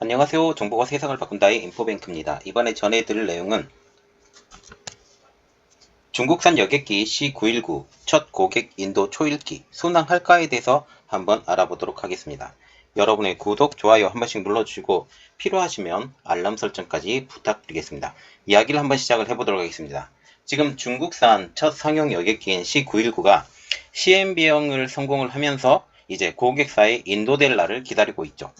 안녕하세요. 정보가 세상을 바꾼다의 인포뱅크입니다. 이번에 전해드릴 내용은 중국산 여객기 C919 첫 고객 인도 초읽기 순항할까에 대해서 한번 알아보도록 하겠습니다. 여러분의 구독, 좋아요 한 번씩 눌러주시고 필요하시면 알람 설정까지 부탁드리겠습니다. 이야기를 한번 시작을 해보도록 하겠습니다. 지금 중국산 첫 상용 여객기인 C919가 시험 비행을 성공을 하면서 이제 고객사에 인도될 날을 기다리고 있죠.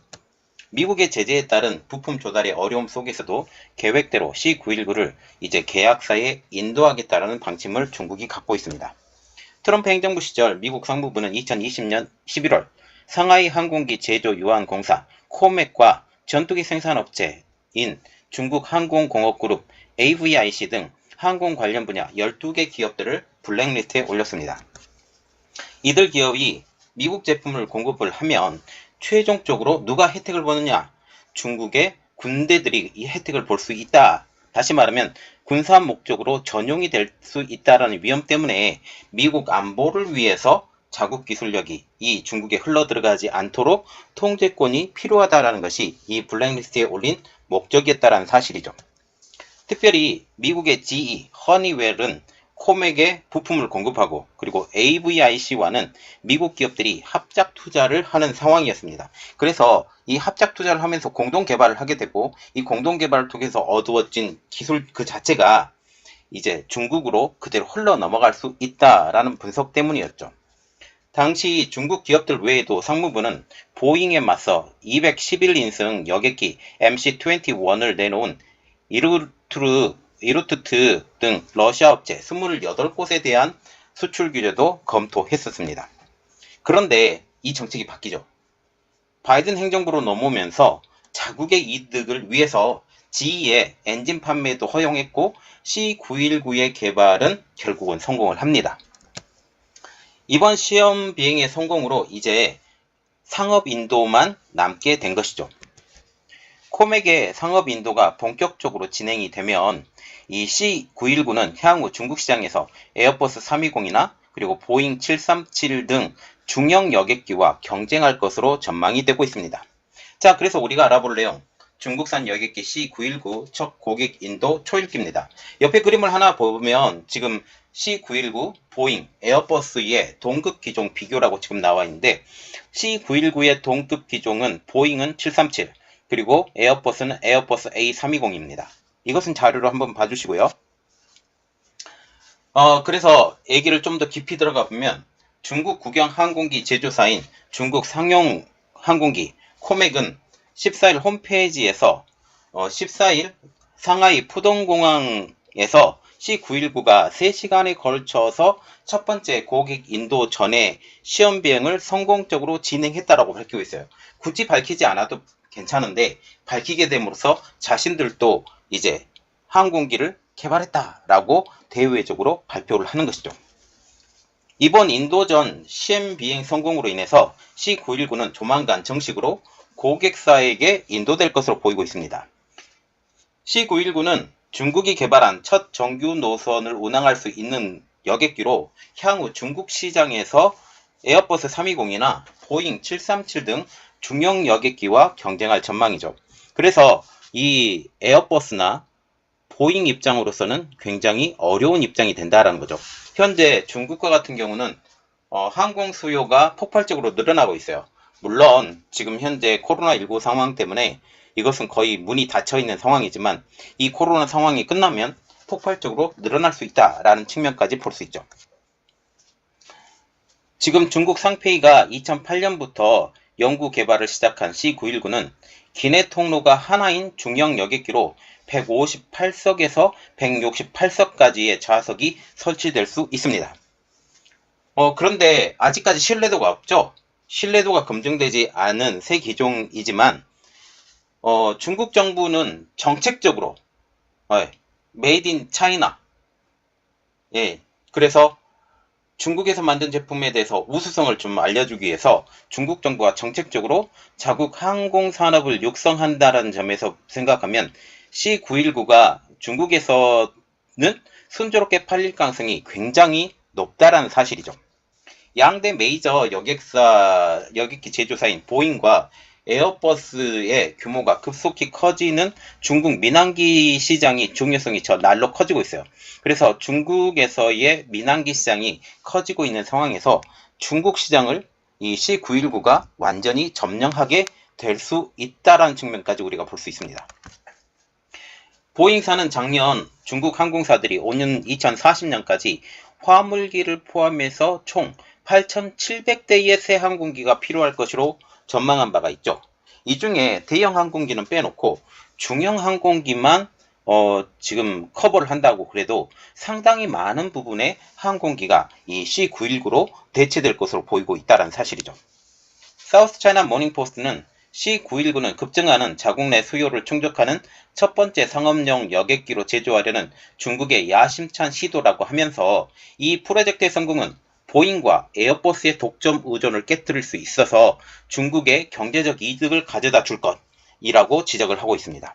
미국의 제재에 따른 부품 조달의 어려움 속에서도 계획대로 C919를 이제 계약사에 인도하겠다라는 방침을 중국이 갖고 있습니다. 트럼프 행정부 시절 미국 상무부는 2020년 11월 상하이 항공기 제조 유한공사 코맥과 전투기 생산업체인 중국 항공공업그룹 AVIC 등 항공 관련 분야 12개 기업들을 블랙리스트에 올렸습니다. 이들 기업이 미국 제품을 공급을 하면 최종적으로 누가 혜택을 보느냐? 중국의 군대들이 이 혜택을 볼 수 있다. 다시 말하면 군사 목적으로 전용이 될 수 있다는 위험 때문에 미국 안보를 위해서 자국 기술력이 이 중국에 흘러들어가지 않도록 통제권이 필요하다는 것이 이 블랙리스트에 올린 목적이었다는 사실이죠. 특별히 미국의 GE, 허니웰은 코맥에 부품을 공급하고 그리고 AVIC와는 미국 기업들이 합작 투자를 하는 상황이었습니다. 그래서 이 합작 투자를 하면서 공동 개발을 하게 되고 이 공동 개발을 통해서 어두워진 기술 그 자체가 이제 중국으로 그대로 흘러 넘어갈 수 있다라는 분석 때문이었죠. 당시 중국 기업들 외에도 상무부는 보잉에 맞서 211인승 여객기 MC-21을 내놓은 이루트트 등 러시아 업체 28곳에 대한 수출 규제도 검토했었습니다. 그런데 이 정책이 바뀌죠. 바이든 행정부로 넘어오면서 자국의 이득을 위해서 GE의 엔진 판매도 허용했고 C919의 개발은 결국은 성공을 합니다. 이번 시험 비행의 성공으로 이제 상업 인도만 남게 된 것이죠. 코맥의 상업 인도가 본격적으로 진행이 되면 이 C919는 향후 중국 시장에서 에어버스 320이나 그리고 보잉 737 등 중형 여객기와 경쟁할 것으로 전망이 되고 있습니다. 자, 그래서 우리가 알아볼 내용 중국산 여객기 C919 첫 고객 인도 초읽기입니다. 옆에 그림을 하나 보면 지금 C919, 보잉, 에어버스의 동급 기종 비교라고 지금 나와 있는데 C919의 동급 기종은 보잉은 737, 그리고 에어버스는 에어버스 A320입니다. 이것은 자료로 한번 봐주시고요. 그래서 얘기를 좀 더 깊이 들어가 보면 중국 국영 항공기 제조사인 중국 상용 항공기 코맥은 14일 홈페이지에서 14일 상하이 푸동공항에서 C919가 3시간에 걸쳐서 첫 번째 고객 인도 전에 시험 비행을 성공적으로 진행했다라고 밝히고 있어요. 굳이 밝히지 않아도 괜찮은데 밝히게 됨으로써 자신들도 이제 항공기를 개발했다라고 대외적으로 발표를 하는 것이죠. 이번 인도전 시험 비행 성공으로 인해서 C919는 조만간 정식으로 고객사에게 인도될 것으로 보이고 있습니다. C919는 중국이 개발한 첫 정규 노선을 운항할 수 있는 여객기로 향후 중국 시장에서 에어버스 320이나 보잉 737 등 중형 여객기와 경쟁할 전망이죠. 그래서 이 에어버스나 보잉 입장으로서는 굉장히 어려운 입장이 된다는 거죠. 현재 중국과 같은 경우는 항공 수요가 폭발적으로 늘어나고 있어요. 물론 지금 현재 코로나19 상황 때문에 이것은 거의 문이 닫혀 있는 상황이지만 이 코로나 상황이 끝나면 폭발적으로 늘어날 수 있다라는 측면까지 볼 수 있죠. 지금 중국 상페이가 2008년부터 연구 개발을 시작한 C919는 기내 통로가 하나인 중형 여객기로 158석에서 168석까지의 좌석이 설치될 수 있습니다. 그런데 아직까지 신뢰도가 없죠. 신뢰도가 검증되지 않은 새 기종이지만 중국 정부는 정책적으로 메이드 인 차이나 그래서 중국에서 만든 제품에 대해서 우수성을 좀 알려주기 위해서 중국 정부가 정책적으로 자국 항공산업을 육성한다는 점에서 생각하면 C919가 중국에서는 순조롭게 팔릴 가능성이 굉장히 높다라는 사실이죠. 양대 메이저 여객기 제조사인 보잉과 에어버스의 규모가 급속히 커지는 중국 민항기 시장이 중요성이 저 날로 커지고 있어요. 그래서 중국에서의 민항기 시장이 커지고 있는 상황에서 중국 시장을 이 C919가 완전히 점령하게 될 수 있다라는 측면까지 우리가 볼 수 있습니다. 보잉사는 작년 중국 항공사들이 오는 2040년까지 화물기를 포함해서 총 8,700대의 새 항공기가 필요할 것으로 전망한 바가 있죠. 이 중에 대형 항공기는 빼놓고 중형 항공기만 지금 커버를 한다고 그래도 상당히 많은 부분의 항공기가 이 C919로 대체될 것으로 보이고 있다는 사실이죠. 사우스 차이나 모닝포스트는 C919는 급증하는 자국 내 수요를 충족하는 첫 번째 상업용 여객기로 제조하려는 중국의 야심찬 시도라고 하면서 이 프로젝트의 성공은 보잉과 에어버스의 독점 의존을 깨뜨릴 수 있어서 중국의 경제적 이득을 가져다 줄 것이라고 지적을 하고 있습니다.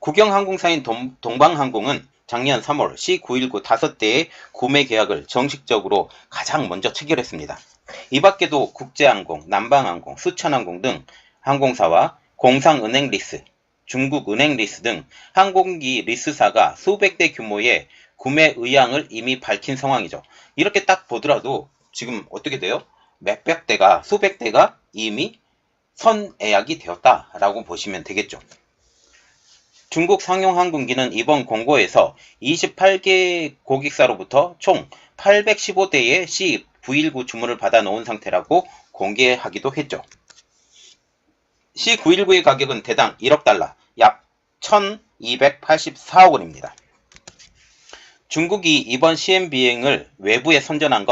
국영항공사인 동방항공은 작년 3월 C919 5대의 구매 계약을 정식적으로 가장 먼저 체결했습니다. 이 밖에도 국제항공, 남방항공, 수천항공 등 항공사와 공상은행 리스, 중국은행 리스 등 항공기 리스사가 수백 대 규모의 구매 의향을 이미 밝힌 상황이죠. 이렇게 딱 보더라도 지금 어떻게 돼요? 몇백 대가, 수백 대가 이미 선예약이 되었다라고 보시면 되겠죠. 중국 상용 항공기는 이번 공고에서 28개 고객사로부터 총 815대의 C919 주문을 받아 놓은 상태라고 공개하기도 했죠. C919의 가격은 대당 1억 달러, 약 1284억 원입니다. 중국이 이번 시험 비행을 외부에 선전한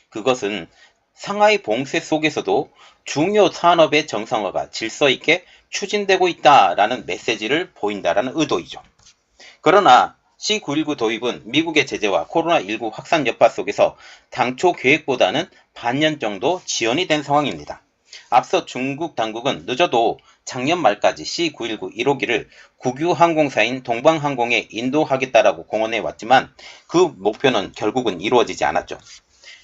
그것은 상하이 봉쇄 속에서도 중요 산업의 정상화가 질서 있게 추진되고 있다라는 메시지를 보인다라는 의도이죠. 그러나 C919 도입은 미국의 제재와 코로나19 확산 여파 속에서 당초 계획보다는 반년 정도 지연이 된 상황입니다. 앞서 중국 당국은 늦어도 작년 말까지 C919 1호기를 국유 항공사인 동방항공에 인도하겠다라고 공언해 왔지만 그 목표는 결국은 이루어지지 않았죠.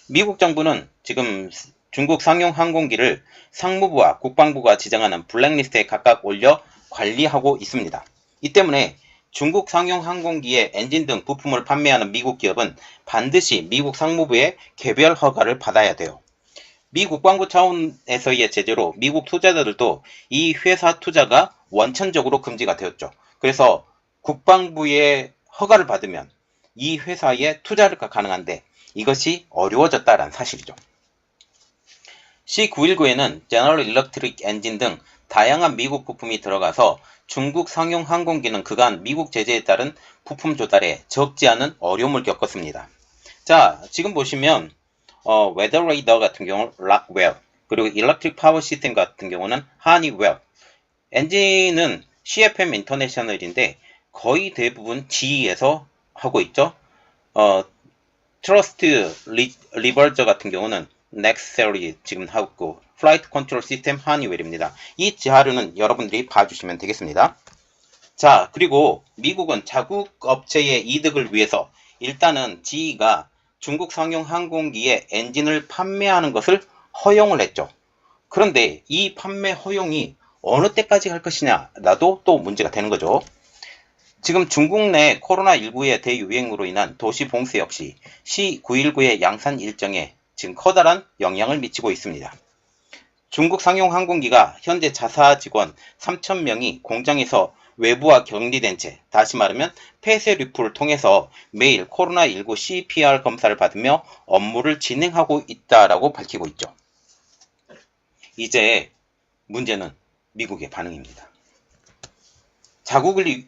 미국 정부는 지금 중국 상용 항공기를 상무부와 국방부가 지정하는 블랙리스트에 각각 올려 관리하고 있습니다. 이 때문에 중국 상용 항공기의 엔진 등 부품을 판매하는 미국 기업은 반드시 미국 상무부의 개별 허가를 받아야 돼요. 미 국방부 차원에서의 제재로 미국 투자자들도 이 회사 투자가 원천적으로 금지가 되었죠. 그래서 국방부의 허가를 받으면 이 회사에 투자가 가능한데 이것이 어려워졌다는 사실이죠. C919에는 제너럴 일렉트릭 엔진 등 다양한 미국 부품이 들어가서 중국 상용 항공기는 그간 미국 제재에 따른 부품 조달에 적지 않은 어려움을 겪었습니다. 자, 지금 보시면 웨더 레이더 같은 경우는 락웰, 그리고 일렉트릭 파워 시스템 같은 경우는 하니웰. 엔진은 CFM 인터내셔널인데 거의 대부분 GE에서 하고 있죠. 트러스트 리버저 같은 경우는 넥셀이 지금 하고 플라이트 컨트롤 시스템 하니웰입니다. 이 자료는 여러분들이 봐주시면 되겠습니다. 자, 그리고 미국은 자국 업체의 이득을 위해서 일단은 GE가 중국 상용 항공기의 엔진을 판매하는 것을 허용을 했죠. 그런데 이 판매 허용이 어느 때까지 갈 것이냐라도 또 문제가 되는 거죠. 지금 중국 내 코로나19의 대유행으로 인한 도시 봉쇄 역시 C919의 양산 일정에 지금 커다란 영향을 미치고 있습니다. 중국 상용 항공기가 현재 자사 직원 3,000명이 공장에서 외부와 격리된 채, 다시 말하면 폐쇄 류프를 통해서 매일 코로나19 CPR 검사를 받으며 업무를 진행하고 있다라고 밝히고 있죠. 이제 문제는 미국의 반응입니다. 자국의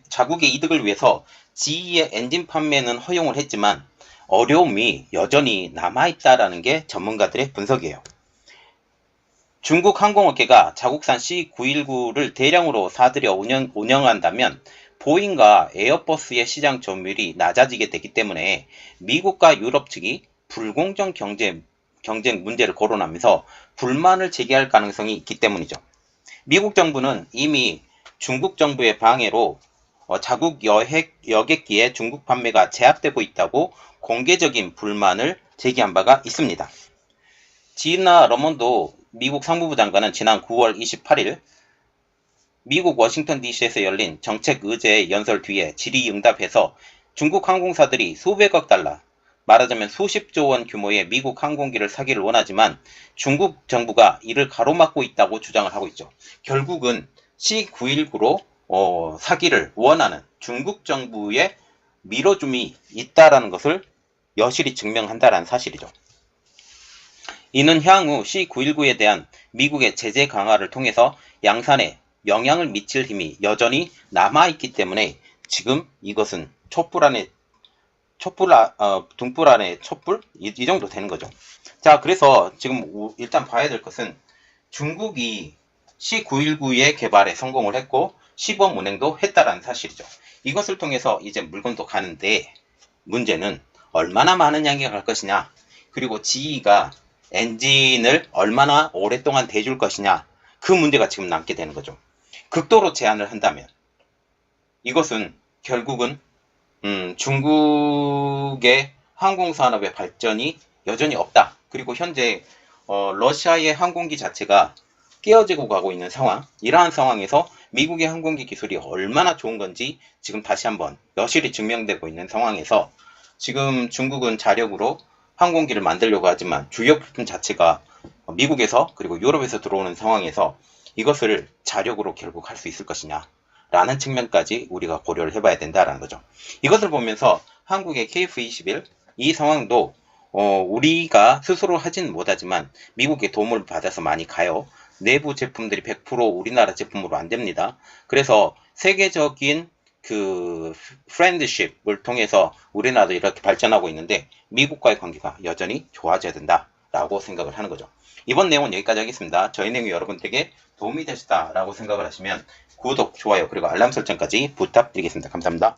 이득을 위해서 GE의 엔진 판매는 허용을 했지만 어려움이 여전히 남아있다라는 게 전문가들의 분석이에요. 중국 항공업계가 자국산 C919를 대량으로 사들여 운영한다면 보잉과 에어버스의 시장 점유율이 낮아지게 되기 때문에 미국과 유럽 측이 불공정 경쟁 문제를 거론하면서 불만을 제기할 가능성이 있기 때문이죠. 미국 정부는 이미 중국 정부의 방해로 자국 여객기의 중국 판매가 제약되고 있다고 공개적인 불만을 제기한 바가 있습니다. 지나 러먼도 미국 상무부 장관은 지난 9월 28일 미국 워싱턴 DC에서 열린 정책의제 연설 뒤에 질의응답에서 중국 항공사들이 수백억 달러, 말하자면 수십조 원 규모의 미국 항공기를 사기를 원하지만 중국 정부가 이를 가로막고 있다고 주장을 하고 있죠. 결국은 C919로 사기를 원하는 중국 정부의 밀어줌이 있다라는 것을 여실히 증명한다라는 사실이죠. 이는 향후 C919에 대한 미국의 제재 강화를 통해서 양산에 영향을 미칠 힘이 여전히 남아있기 때문에 지금 이것은 등불 안에 촛불? 이 정도 되는 거죠. 자, 그래서 지금 일단 봐야 될 것은 중국이 C919의 개발에 성공을 했고 시범 운행도 했다라는 사실이죠. 이것을 통해서 이제 물건도 가는데 문제는 얼마나 많은 양이 갈 것이냐, 그리고 GE가 엔진을 얼마나 오랫동안 대줄 것이냐, 그 문제가 지금 남게 되는 거죠. 극도로 제한을 한다면 이것은 결국은 중국의 항공산업의 발전이 여전히 없다. 그리고 현재 러시아의 항공기 자체가 깨어지고 가고 있는 상황, 이러한 상황에서 미국의 항공기 기술이 얼마나 좋은 건지 지금 다시 한번 여실히 증명되고 있는 상황에서 지금 중국은 자력으로 항공기를 만들려고 하지만 주요 부품 자체가 미국에서 그리고 유럽에서 들어오는 상황에서 이것을 자력으로 결국 할 수 있을 것이냐 라는 측면까지 우리가 고려를 해봐야 된다라는 거죠. 이것을 보면서 한국의 KF-21 이 상황도 우리가 스스로 하진 못하지만 미국의 도움을 받아서 많이 가요. 내부 제품들이 100% 우리나라 제품으로 안 됩니다. 그래서 세계적인 그 프렌드십을 통해서 우리나라도 이렇게 발전하고 있는데 미국과의 관계가 여전히 좋아져야 된다라고 생각을 하는 거죠. 이번 내용은 여기까지 하겠습니다. 저희 내용이 여러분들에게 도움이 되셨다라고 생각을 하시면 구독, 좋아요, 그리고 알람 설정까지 부탁드리겠습니다. 감사합니다.